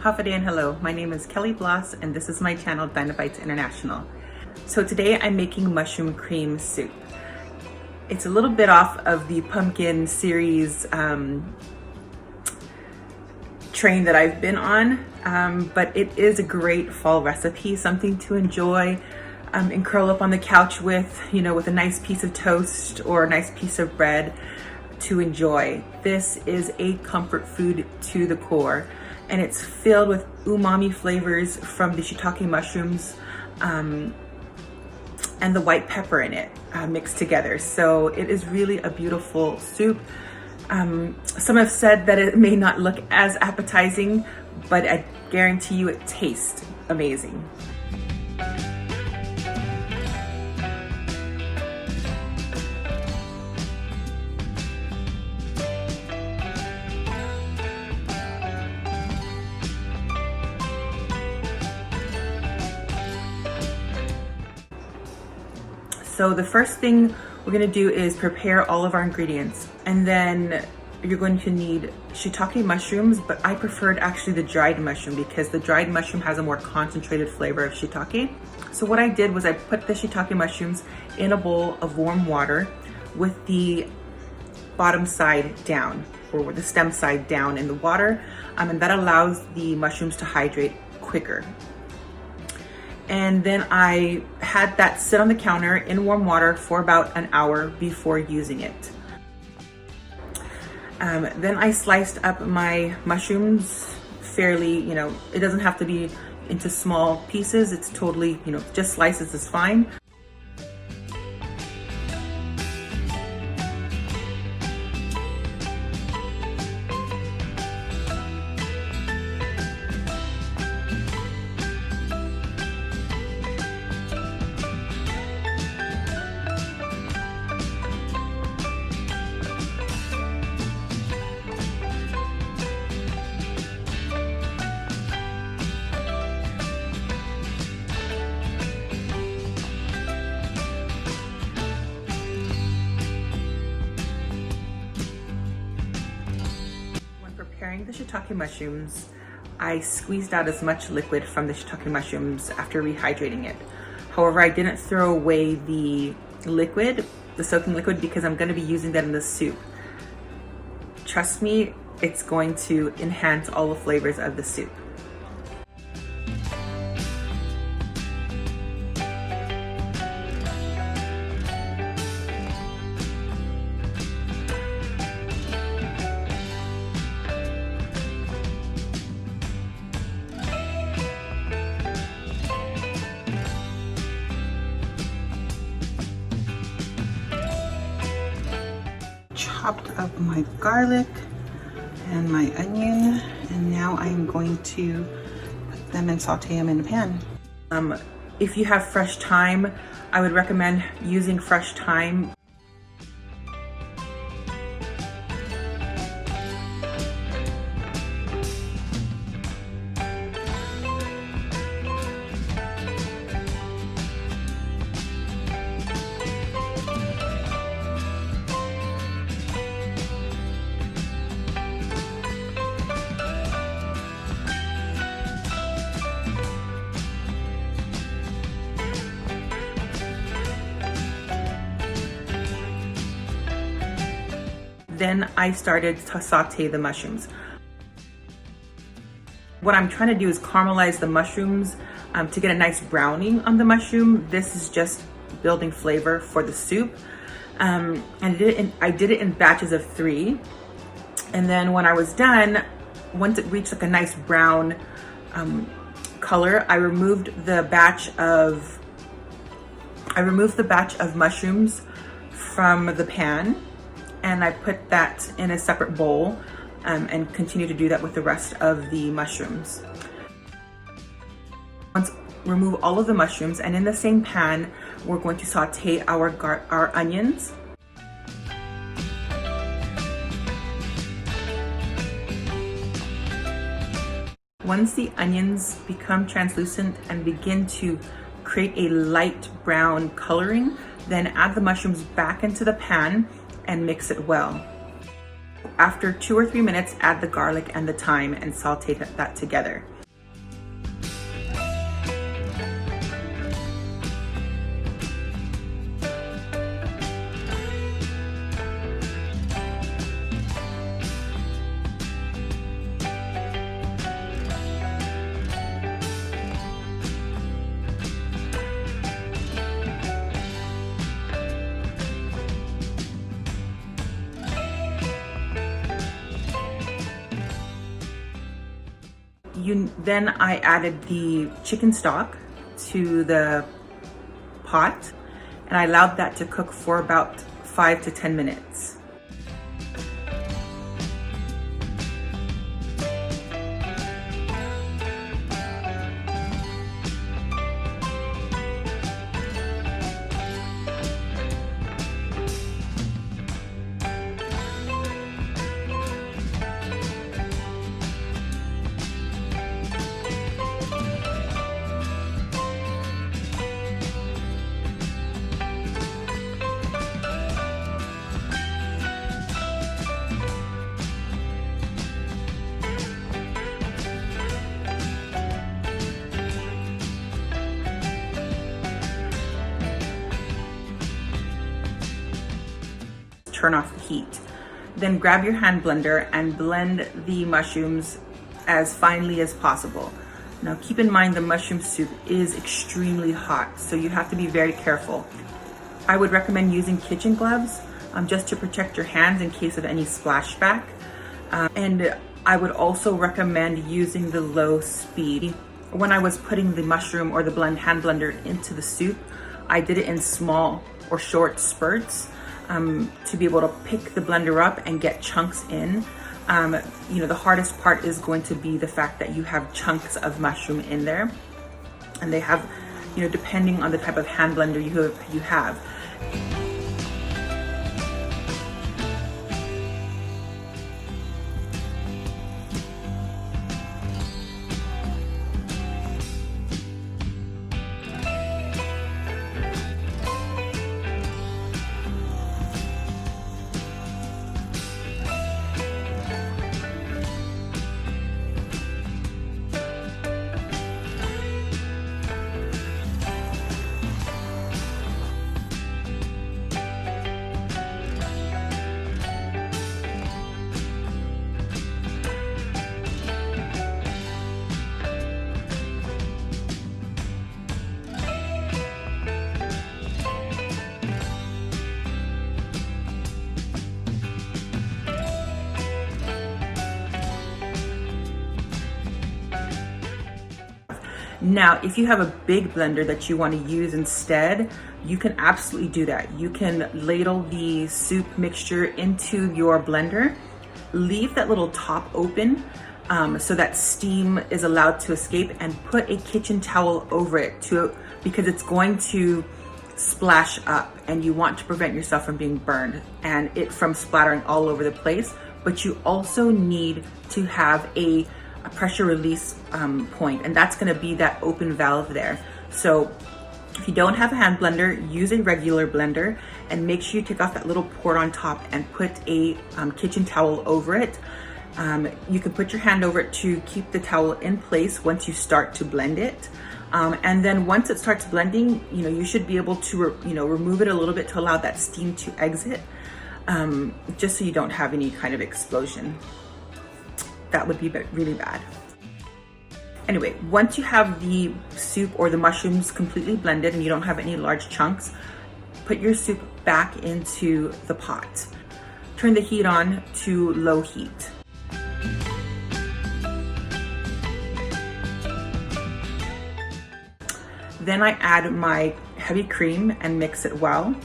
Hafa and hello, my name is Kelly Bloss and this is my channel Dynabites International. So today I'm making mushroom cream soup. It's a little bit off of the pumpkin series train that I've been on, but it is a great fall recipe, something to enjoy and curl up on the couch with, with a nice piece of toast or a nice piece of bread to enjoy. This is a comfort food to the core, and it's filled with umami flavors from the shiitake mushrooms and the white pepper in it mixed together. So it is really a beautiful soup. Some have said that it may not look as appetizing, but I guarantee you it tastes amazing. So the first thing we're gonna do is prepare all of our ingredients, and then you're going to need shiitake mushrooms, but I preferred actually the dried mushroom because the dried mushroom has a more concentrated flavor of shiitake. So what I did was I put the shiitake mushrooms in a bowl of warm water with the bottom side down, or the stem side down in the water, and that allows the mushrooms to hydrate quicker. And then I had that sit on the counter in warm water for about an hour before using it. Then I sliced up my mushrooms fairly, it doesn't have to be into small pieces. It's totally, just slices is fine. Preparing the shiitake mushrooms, I squeezed out as much liquid from the shiitake mushrooms after rehydrating it. However, I didn't throw away the liquid, the soaking liquid, because I'm going to be using that in the soup. Trust me, it's going to enhance all the flavors of the soup. Chopped up my garlic and my onion, and now I'm going to put them and saute them in a pan. If you have fresh thyme, I would recommend using fresh thyme. Then I started to saute the mushrooms. What I'm trying to do is caramelize the mushrooms to get a nice browning on the mushroom. This is just building flavor for the soup. And I did it in batches of 3. And then when I was done, once it reached like a nice brown color, I removed the batch of mushrooms from the pan, and I put that in a separate bowl and continue to do that with the rest of the mushrooms. Once remove all of the mushrooms, and in the same pan, we're going to saute our onions. Once the onions become translucent and begin to create a light brown coloring, then add the mushrooms back into the pan and mix it well. After 2 or 3 minutes, add the garlic and the thyme and saute that together. Then I added the chicken stock to the pot and I allowed that to cook for about 5 to 10 minutes. Turn off the heat. Then grab your hand blender and blend the mushrooms as finely as possible. Now keep in mind the mushroom soup is extremely hot, so you have to be very careful. I would recommend using kitchen gloves just to protect your hands in case of any splashback. And I would also recommend using the low speed. When I was putting the mushroom or the hand blender into the soup, I did it in small or short spurts. To be able to pick the blender up and get chunks in. The hardest part is going to be the fact that you have chunks of mushroom in there, and they have, depending on the type of hand blender you have. Now, if you have a big blender that you want to use instead, you can absolutely do that. You can ladle the soup mixture into your blender, leave that little top open so that steam is allowed to escape, and put a kitchen towel over it because it's going to splash up and you want to prevent yourself from being burned and it from splattering all over the place. But you also need to have a pressure release point, and that's going to be that open valve there. So if you don't have a hand blender, use a regular blender and make sure you take off that little port on top and put a kitchen towel over it. You can put your hand over it to keep the towel in place once you start to blend it. And then once it starts blending, you should be able to remove it a little bit to allow that steam to exit, just so you don't have any kind of explosion. That would be really bad. Anyway, once you have the soup or the mushrooms completely blended and you don't have any large chunks, put your soup back into the pot. Turn the heat on to low heat. Then I add my heavy cream and mix it well.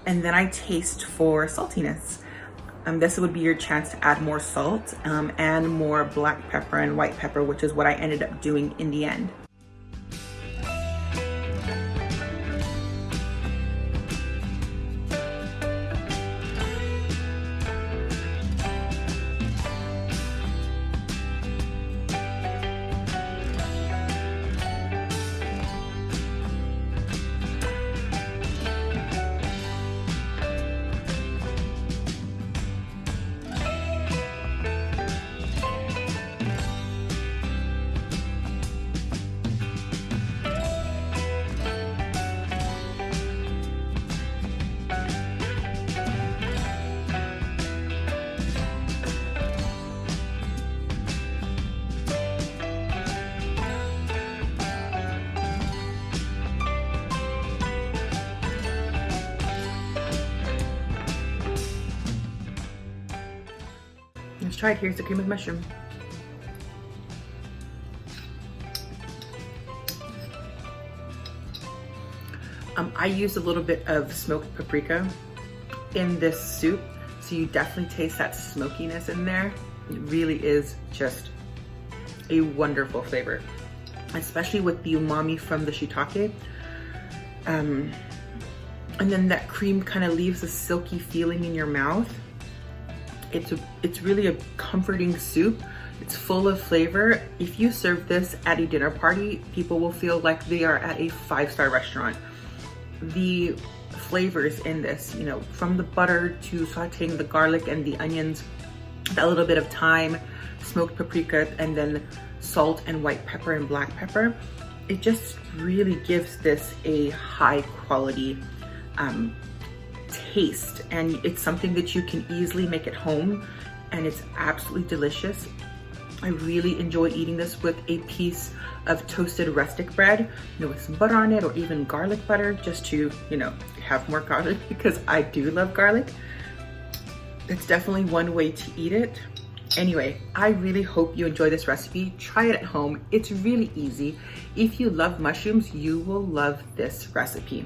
And then I taste for saltiness. This would be your chance to add more salt and more black pepper and white pepper, which is what I ended up doing in the end. try it. Here's the cream of mushroom. I used a little bit of smoked paprika in this soup, so you definitely taste that smokiness in there. It really is just a wonderful flavor, especially with the umami from the shiitake. And then that cream kind of leaves a silky feeling in your mouth. It's really a comforting soup. It's full of flavor. If you serve this at a dinner party, people will feel like they are at a 5-star restaurant. The flavors in this, you know, from the butter to sauteing the garlic and the onions, that little bit of thyme, smoked paprika, and then salt and white pepper and black pepper, it just really gives this a high quality taste, and it's something that you can easily make at home, and it's absolutely delicious. I really enjoy eating this with a piece of toasted rustic bread, you know, with some butter on it, or even garlic butter, just to, you know, have more garlic, because I do love garlic. That's definitely one way to eat it. Anyway, I really hope you enjoy this recipe. Try it at home. It's really easy. If you love mushrooms, you will love this recipe.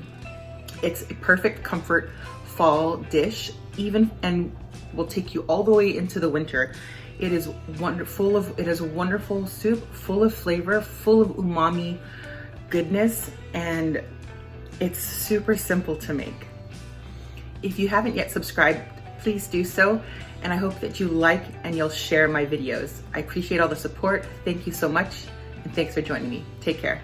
It's a perfect comfort fall dish, even, and will take you all the way into the winter. It is wonderful. It is a wonderful soup, full of flavor, full of umami goodness, and it's super simple to make. If you haven't yet subscribed, please do so, and I hope that you like and you'll share my videos. I appreciate all the support. Thank you so much, and thanks for joining me. Take care.